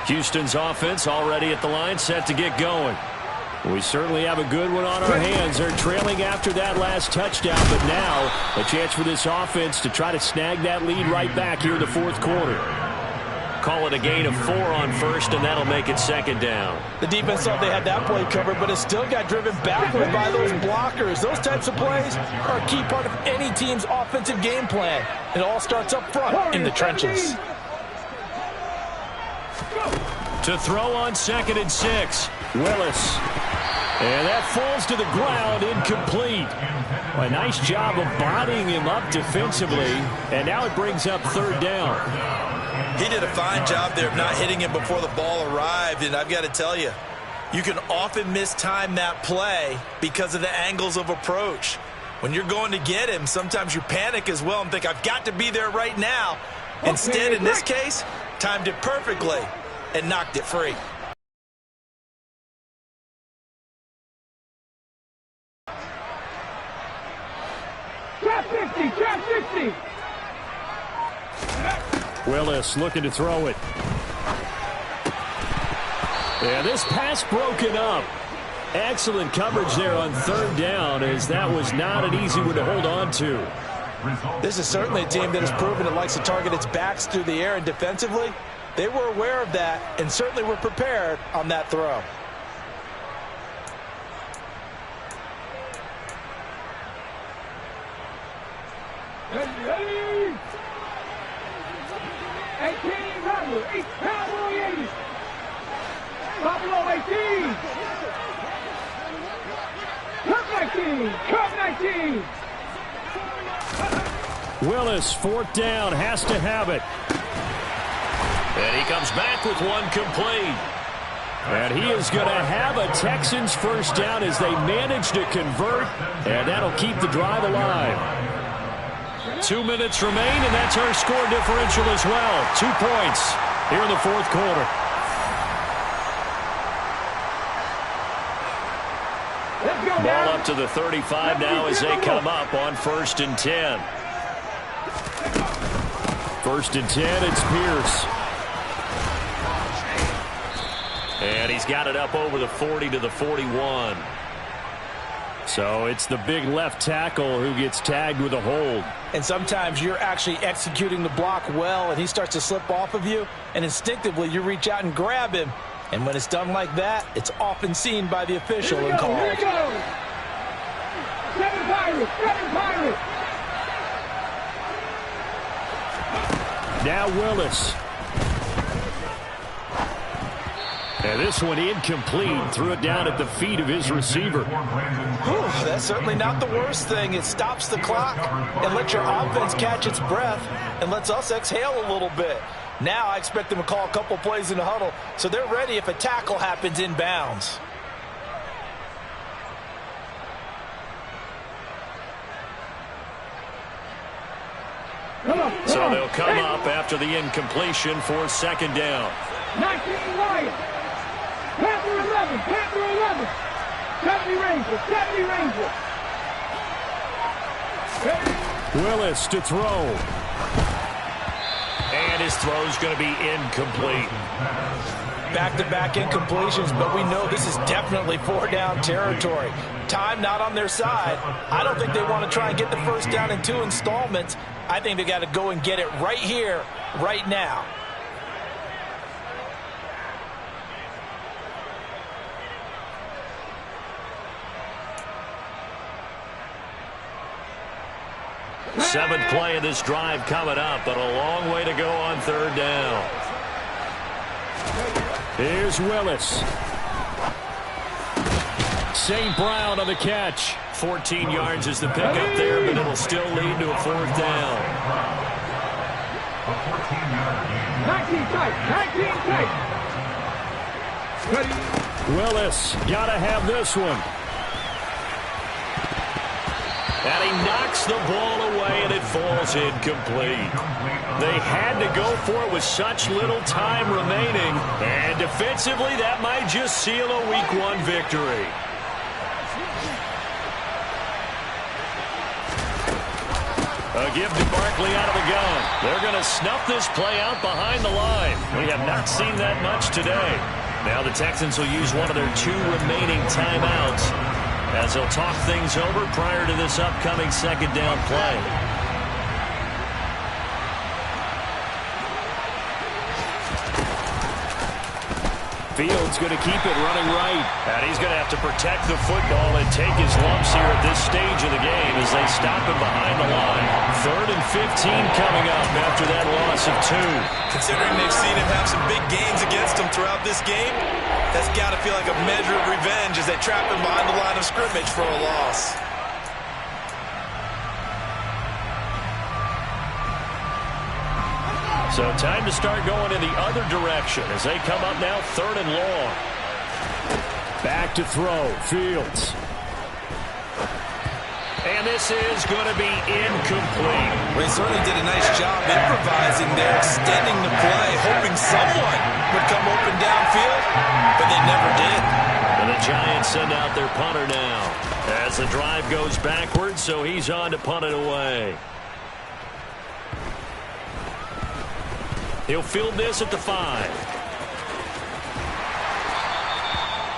Houston's offense already at the line, set to get going. We certainly have a good one on our hands. They're trailing after that last touchdown, but now a chance for this offense to try to snag that lead right back here in the fourth quarter. Call it a gain of 4 on first, and that'll make it second down. The defense thought they had that play covered, but it still got driven backward by those blockers. Those types of plays are a key part of any team's offensive game plan. It all starts up front in the trenches. To throw on 2nd and 6. Willis. And that falls to the ground, incomplete. A nice job of bodying him up defensively, and now it brings up third down. He did a fine job there of not hitting him before the ball arrived, and I've got to tell you, you can often mistime that play because of the angles of approach. When you're going to get him, sometimes you panic as well and think, I've got to be there right now. Instead, in this case, timed it perfectly and knocked it free. Trap 50, trap 50. Willis looking to throw it. Yeah, this pass broken up. Excellent coverage there on third down, as that was not an easy one to hold on to. This is certainly a team that has proven it likes to target its backs through the air, and defensively, they were aware of that and certainly were prepared on that throw. Ready. 18, Rumble, 8, Cowboy 80. Buffalo 18. Cup 19, Cup 19. Willis, fourth down, has to have it. And he comes back with one complete. And he is going to have a Texans first down as they manage to convert, and that'll keep the drive alive. 2 minutes remain, and that's our score differential as well. 2 points here in the fourth quarter. Ball up to the 35 now as they come up on 1st and 10. 1st and 10, it's Pierce. And he's got it up over the 40 to the 41. So it's the big left tackle who gets tagged with a hold. And sometimes you're actually executing the block well, and he starts to slip off of you, and instinctively you reach out and grab him. And when it's done like that, it's often seen by the official and called. Here we go. 7 Pirates, 7 Pirates. Now Willis. And this one incomplete. Threw it down at the feet of his receiver. Whew, that's certainly not the worst thing. It stops the clock and lets your offense catch its breath and lets us exhale a little bit. Now I expect them to call a couple plays in the huddle so they're ready if a tackle happens inbounds. So they'll come up after the incompletion for 2nd down. 19 Lions. Panther 11, Panther 11. 70 Rangers, 70 Rangers. Willis to throw. And his throw's going to be incomplete. Back-to-back incompletions, but we know this is definitely 4-down territory. Time not on their side. I don't think they want to try and get the first down in 2 installments. I think they got to go and get it right here, right now. Seventh play of this drive coming up, but a long way to go on 3rd down. Here's Willis. St. Brown on the catch. 14 yards is the pickup there, but it'll still lead to a 4th down. 19 tight. 19 tight. Ready. Willis, gotta have this one. And he knocks the ball away, and it falls incomplete. They had to go for it with such little time remaining. And defensively, that might just seal a Week 1 victory. A give to Barkley out of the gun. They're going to snuff this play out behind the line. We have not seen that much today. Now the Texans will use one of their 2 remaining timeouts as they'll talk things over prior to this upcoming 2nd down play. Fields going to keep it running right. And he's going to have to protect the football and take his lumps here at this stage of the game as they stop him behind the line. 3rd and 15 coming up after that loss of 2. Considering they've seen him have some big gains against them throughout this game, that's got to feel like a measure of revenge as they trap him behind the line of scrimmage for a loss. So time to start going in the other direction as they come up now 3rd and long. Back to throw. Fields. And this is going to be incomplete. Well, he certainly did a nice job improvising there, extending the play, hoping someone would come open downfield, but they never did. And the Giants send out their punter now as the drive goes backwards, so he's on to punt it away. He'll field this at the 5.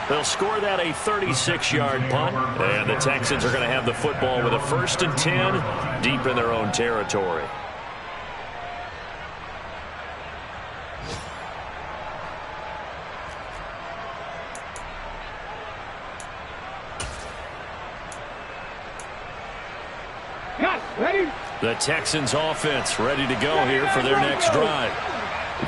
They'll score that a 36-yard punt, and the Texans are going to have the football with a 1st and 10 deep in their own territory. Ready. The Texans offense ready to go here for their next drive.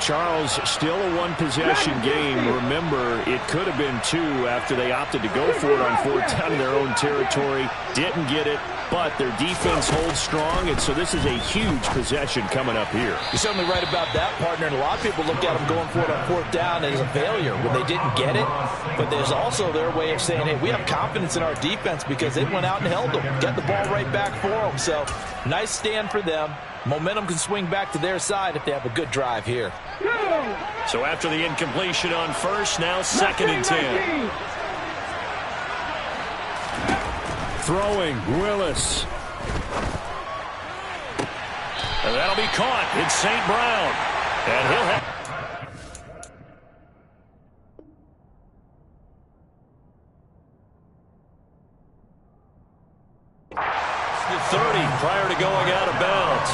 Charles, still a 1-possession game. Remember, it could have been 2 after they opted to go for it on 4th down in their own territory. Didn't get it, but their defense holds strong, and so this is a huge possession coming up here. You're certainly right about that, partner, and a lot of people look at them going for it on 4th down as a failure when they didn't get it. But there's also their way of saying, hey, we have confidence in our defense because they went out and held them, got the ball right back for them. So nice stand for them. Momentum can swing back to their side if they have a good drive here. So after the incompletion on 1st, now 2nd and 10. Throwing, Willis. And that'll be caught. It's St. Brown. And he'll have... the 30 prior to going out of bounds.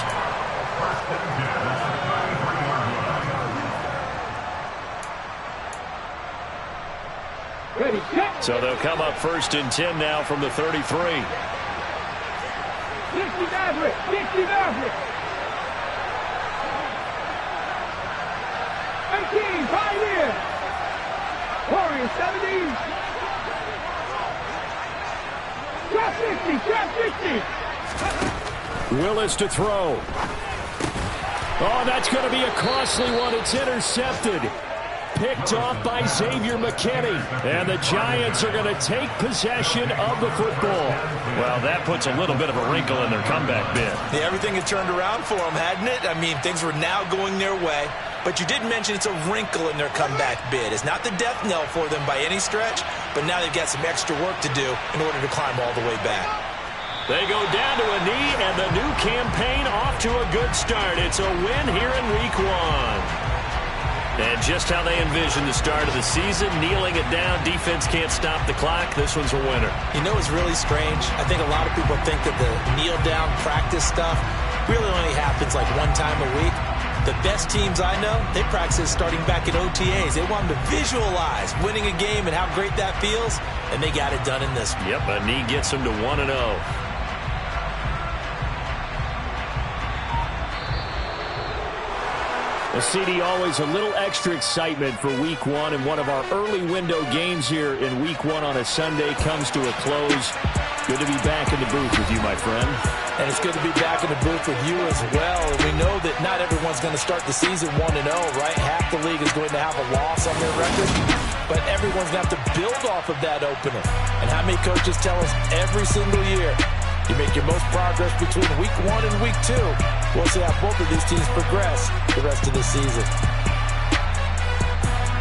So they'll come up 1st and 10 now from the 33. 60 Maverick. 60 Maverick. 18 Pioneer. Warrior 70. Trap 60. Trap 60. Willis to throw. Oh, that's going to be a costly one. It's intercepted. Picked off by Xavier McKinney. And the Giants are going to take possession of the football. Well, that puts a little bit of a wrinkle in their comeback bid. Yeah, everything had turned around for them, hadn't it? I mean, things were now going their way. But you did mention it's a wrinkle in their comeback bid. It's not the death knell for them by any stretch, but now they've got some extra work to do in order to climb all the way back. They go down to a knee, and the new campaign off to a good start. It's a win here in Week 1. And just how they envisioned the start of the season, kneeling it down, defense can't stop the clock. This one's a winner. You know, it's really strange. I think a lot of people think that the kneel-down practice stuff really only happens like one time a week. The best teams I know, they practice starting back at OTAs. They want them to visualize winning a game and how great that feels, and they got it done in this one. Yep, a knee gets them to 1-0. Well, CD, always a little extra excitement for Week 1, and one of our early window games here in Week 1 on a Sunday comes to a close. Good to be back in the booth with you, my friend. And it's good to be back in the booth with you as well. And we know that not everyone's going to start the season 1-0, right? Half the league is going to have a loss on their record. But everyone's going to have to build off of that opener. And how many coaches tell us every single year, you make your most progress between Week 1 and Week 2. We'll see how both of these teams progress the rest of the season.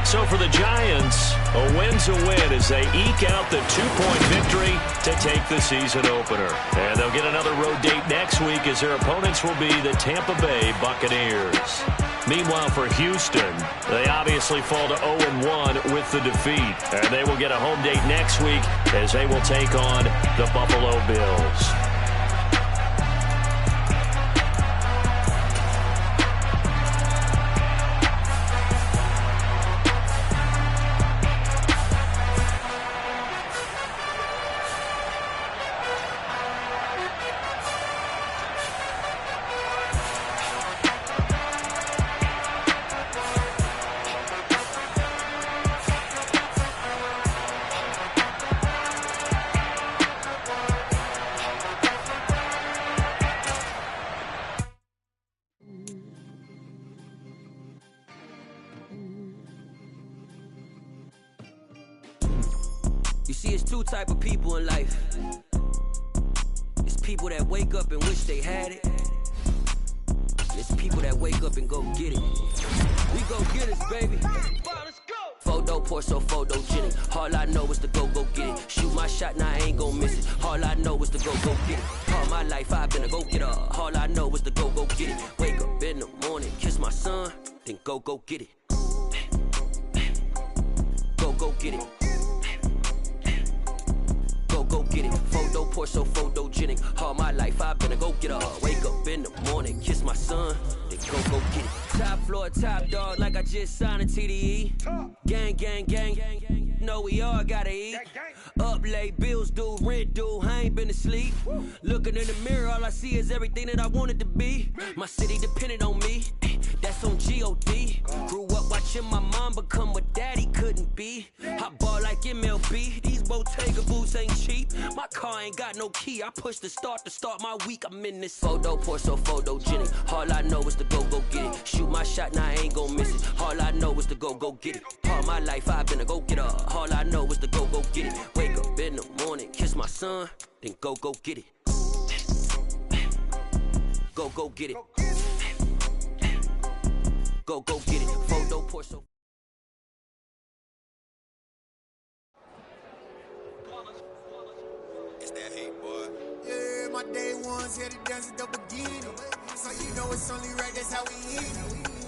So for the Giants, a win's a win as they eke out the 2-point victory to take the season opener. And they'll get another road date next week as their opponents will be the Tampa Bay Buccaneers. Meanwhile, for Houston, they obviously fall to 0-1 with the defeat. And they will get a home date next week as they will take on the Buffalo Bills. You see, it's two type of people in life. It's people that wake up and wish they had it. And it's people that wake up and go get it. We go get it, baby. Photo pour so photogenic. All I know is to go get it. Shoot my shot, now I ain't gon' miss it. All I know is to go get it. All my life I've been a go-getter. All I know is to go get it. Wake up in the morning, kiss my son, then go get it. Go get it. Go get it. Photo pour so photogenic. All my life I've been a go-getter. Wake up in the morning, kiss my son, then go get it. Top floor, top dog, like I just signed a TDE. Gang, gang, gang, gang, gang. Know we all gotta eat. Up late, bills due, rent due, I ain't been asleep. Looking in the mirror, all I see is everything that I wanted to be. My city depended on me, that's on G.O.D. Grew up watching my mom become what daddy couldn't be. I ball like MLB, these Bottega boots ain't cheap. My car ain't got no key, I push the start to start my week. I'm in this photo pour so photogenic. All I know is to go get it. Shoot my shot, now I ain't gon' miss it. All I know is to go get it. All my life I've been a go-getter. All I know is to go get it. Wake up in the morning, kiss my son, then go get it. Go get it. Go get it. Photo pour so. It's that heat, boy. Yeah, my day ones here to dance at the beginning. So you know it's only right, that's how we eat it.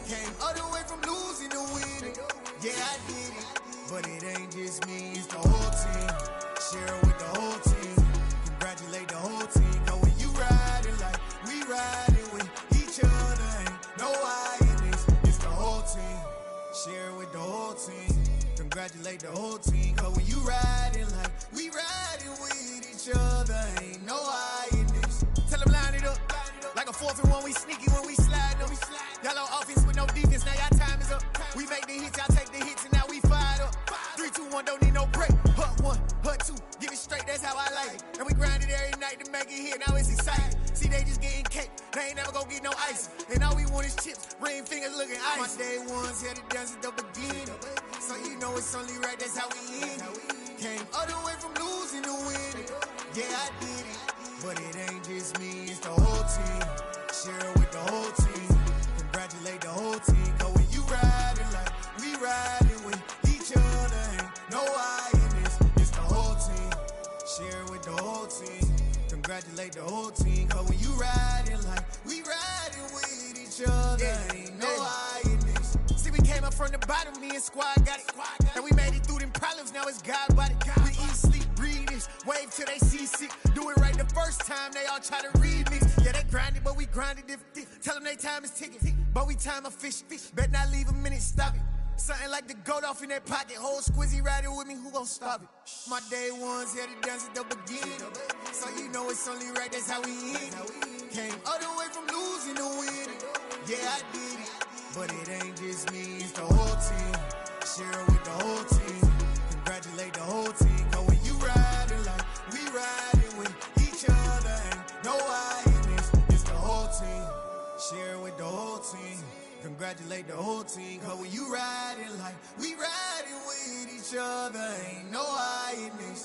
Came all the way from losing to winning. Yeah, I did it. But it ain't just me, it's the whole team. Share it with the whole team. Congratulate the whole team. Cause when you riding like we riding with each other, ain't no I in this. It's the whole team. Share it with the whole team. Congratulate the whole team. Cause when you riding like we riding with each other, ain't no I in this. Tell them line it up. Like a 4th and 1, we sneaky when we slide them. Y'all on offense with no defense, now y'all time is up. We make the hits, y'all take the hits, and now we fired up. 3, 2, 1, don't need no break. Hut 1, hut 2, give it straight, that's how I like it. And we grind it every night to make it hit, now it's exciting. See, they just getting cake, they ain't never gonna get no ice. And all we want is chips, ring fingers looking ice. My day ones here to dance at the beginning. So you know it's only right, that's how we end it. Came all the way from losing to winning. Yeah, I did it. But it ain't just me, it's the whole team. Share it with the whole team. Congratulate the whole team. Cause when you riding like we riding with each other, ain't no I in this. It's the whole team. Share it with the whole team. Congratulate the whole team. Cause when you riding like we riding with each other, ain't no I in this. See, we came up from the bottom, me and squad got it. And we made it through them problems, now it's God body. We eat, sleep, breathe this. Wave till they see sick. Do it right the first time, they all try to remix. Yeah, they grinded, but we grinded different. Tell them they time is ticking, but we time a fish. Bet not leave a minute, stop it. Something like the goat off in their pocket. Whole squizzy riding with me, who gon' stop it? My day ones here to dance at the beginning. So you know it's only right, that's how we end it. Came all the way from losing to winning. Yeah, I did it. But it ain't just me, it's the whole team. Share it with the whole team. Congratulate the whole team. Cause when you riding like we riding with each other, ain't no hiding. It's the whole team. Share it with the whole team. Congratulate the whole team. Cause when you riding like we riding with each other, ain't no hiding.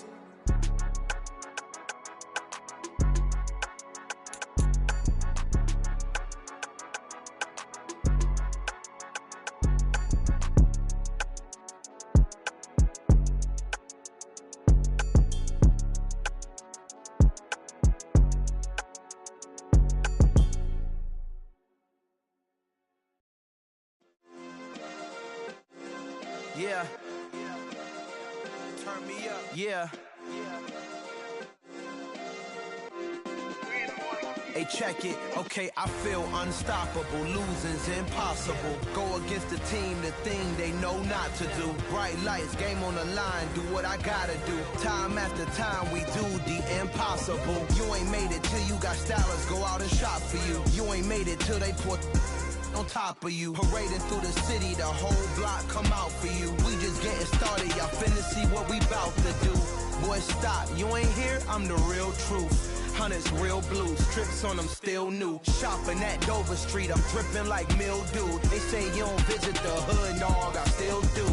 Yeah. Turn me up. Yeah. Hey, check it. Okay, I feel unstoppable. Losing's impossible. Go against the team, the thing they know not to do. Bright lights, game on the line, do what I gotta do. Time after time, we do the impossible. You ain't made it till you got stylers go out and shop for you. You ain't made it till they put on top of you. Parading through the city, the whole block come out for you. We just getting started, y'all finna see what we bout to do. Boy, stop, you ain't here, I'm the real truth. Hunters, real blue, strips on them still new. Shopping at Dover Street, I'm dripping like mildew. They say you don't visit the hood, dog, I still do.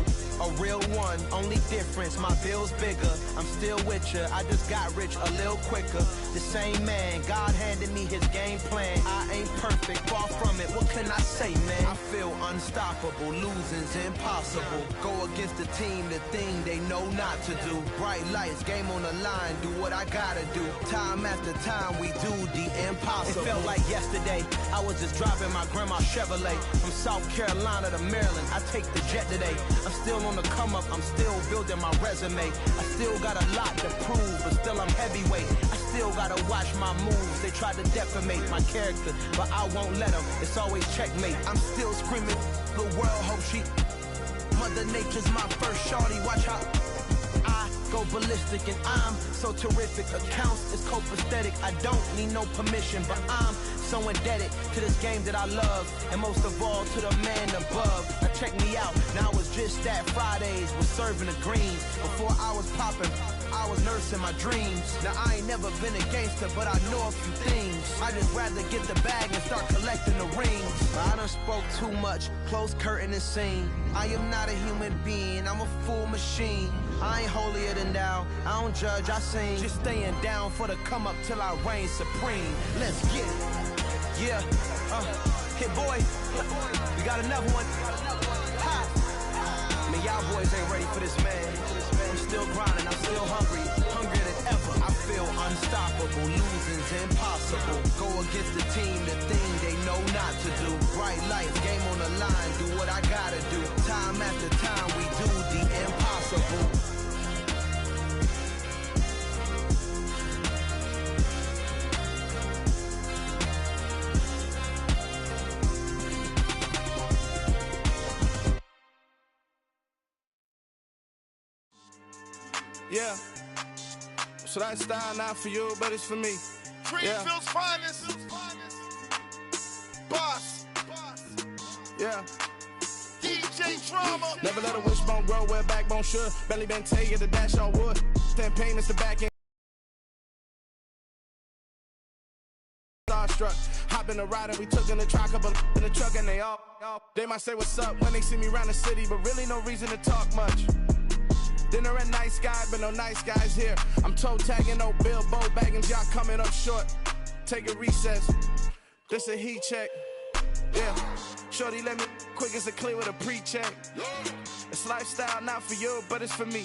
A real one, only difference, my bill's bigger. I'm still with ya, I just got rich a little quicker. The same man, God handed me his game plan. I ain't perfect, far from it, what can I say, man? I feel unstoppable, losing's impossible. Go against the team, the thing they know not to do. Bright lights, game on the line, do what I gotta do. Time after time, we do the impossible. It felt like yesterday, I was just driving my grandma's Chevrolet. From South Carolina to Maryland, I take the jet today. I'm still on the come up, I'm still building my resume. I still got a lot to prove, but still I'm heavyweight. I still gotta watch my moves. They try to defamate my character, but I won't let them. It's always checkmate. I'm still screaming, the world hope she. Mother Nature's my first shorty, watch how I go ballistic and I'm so terrific. Accounts is copacetic, I don't need no permission, but I'm so indebted to this game that I love, and most of all to the man above. Now check me out, now it was just that Fridays was serving the greens. Before I was popping, I was nursing my dreams. Now I ain't never been a gangster, but I know a few things. I just rather get the bag and start collecting the rings. I done spoke too much, close curtain and scene. I am not a human being, I'm a full machine. I ain't holier than thou, I don't judge, I sing. Just staying down for the come up till I reign supreme. Let's get it. Yeah, hit boy, we got another one. Ha. Man, y'all boys ain't ready for this, man. I'm still grinding, I'm still hungry, hungrier than ever. I feel unstoppable, losing's impossible. Go against the team, the thing they know not to do. Bright lights, game on the line, do what I gotta do. Time after time, we do the impossible. Yeah, so that style not for you, but it's for me. Greenfield's finest. Boss. Yeah. DJ Drama. Never let a wishbone grow where a backbone should. Belly been taken to dash all wood. 10 payments to back end. Starstruck. Hop in the ride and we took in the truck, couple in the truck and they might say what's up when they see me around the city, but really no reason to talk much. Dinner at Nice Guy, but no nice guys here. I'm toe tagging, no Bilbo baggins, y'all coming up short. Take a recess, this a heat check. Yeah, shorty let me quick as a clear with a pre-check. It's lifestyle not for you, but it's for me.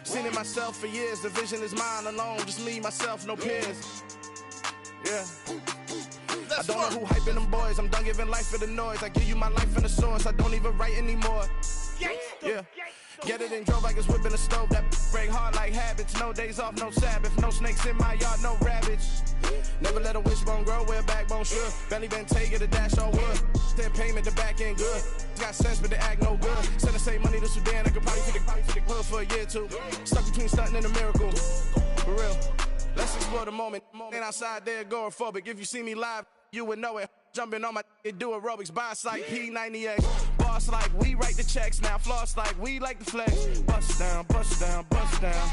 Seen it myself for years, the vision is mine alone. Just me, myself, no peers. Yeah. I don't know who hyping them boys, I'm done giving life for the noise. I give you my life in the source, I don't even write anymore. Yeah. Get it and drove like it's whipping a stove. That break hard like habits. No days off, no Sabbath. No snakes in my yard, no rabbits. Never let a wishbone grow where a backbone should. Belly been taken to dash all wood. 10 payment, the back end good. Got sense, but they act no good. Send the same money to Sudan. I could probably take the hood for a year or two. Stuck between stunting and a miracle. For real. Let's explore the moment. Ain't outside there agoraphobic. If you see me live, you would know it. Jumping on my do aerobics, boss like P90X. Boss like we write the checks now. Floss like we like the flex. Bust down, bust down, bust down.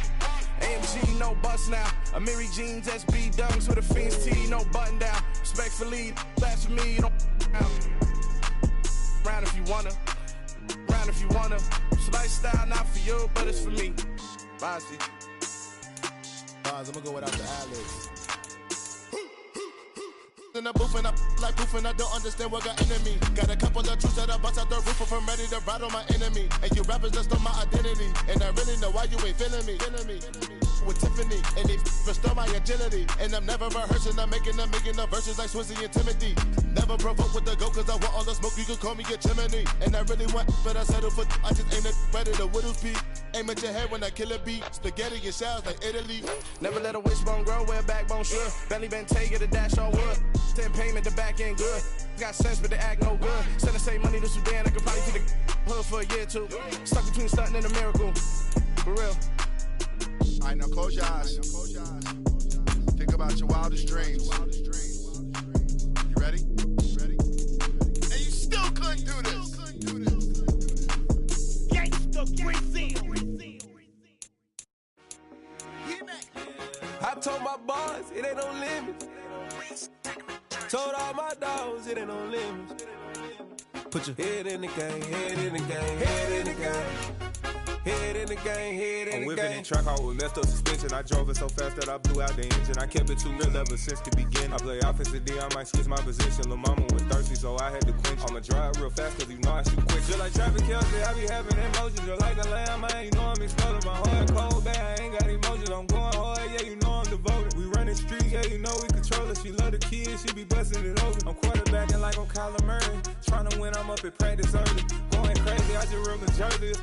AMG, no bust now. Amiri jeans, SB dunks with a Fiends tee, no button down. Respectfully, that's for me, you don't round if you wanna. Round if you wanna. It's lifestyle, not for you, but it's for me. Bossy. I'm gonna go without the ad-libs. In the booth and I like poof and I don't understand what got into me. Got a couple of truths that I bust out the roof if I'm ready to ride on my enemy. And you rappers just stole my identity, and I really know why you ain't feeling me. With Tiffany, and they restore my agility. And I'm never rehearsing, I'm making the verses like Swizzy and Timothy. Never provoke with the go, cause I want all the smoke, you can call me a chimney. And I really want, but I settle for, I just ain't ready to whittles peak. Aim at your head when I kill a beat. Spaghetti and shells like Italy. Never let a wishbone grow where a backbone should. Belly been take it, a dash on wood. 10 payment, the back end good. Got sense, but they act no good. Send the same money to Sudan, I could probably see the hood for a year or two. Stuck between stunting and a miracle. For real. All right, now close your eyes. Think about your wildest dreams. You ready? And you still couldn't do this. Gangsta Brazil. I told my boys it ain't no limits. Told all my dogs it ain't no limits. Put your head in the game, head in the game, head in the game. Head in the game, head in the game. I'm whipping in track out with messed up suspension. I drove it so fast that I blew out the engine. I kept it too real ever since the beginning. I play offensive D, I might switch my position. Lil' mama was thirsty, so I had to quench. I'ma drive real fast, cause you know I shoot quick. Just like traffic Kelsey, I be having emotions. Just like a lamb, man, you know I'm exploding. My heart cold, bad, I ain't got emotions. I'm going hard, yeah, you know I'm devoted. We running streets, yeah, you know we control it. She love the kids, she be busting it over. I'm quarterbacking like I'm Kyler Murray. Trying to win, I'm up at practice early. Going crazy, I just rub the jersey.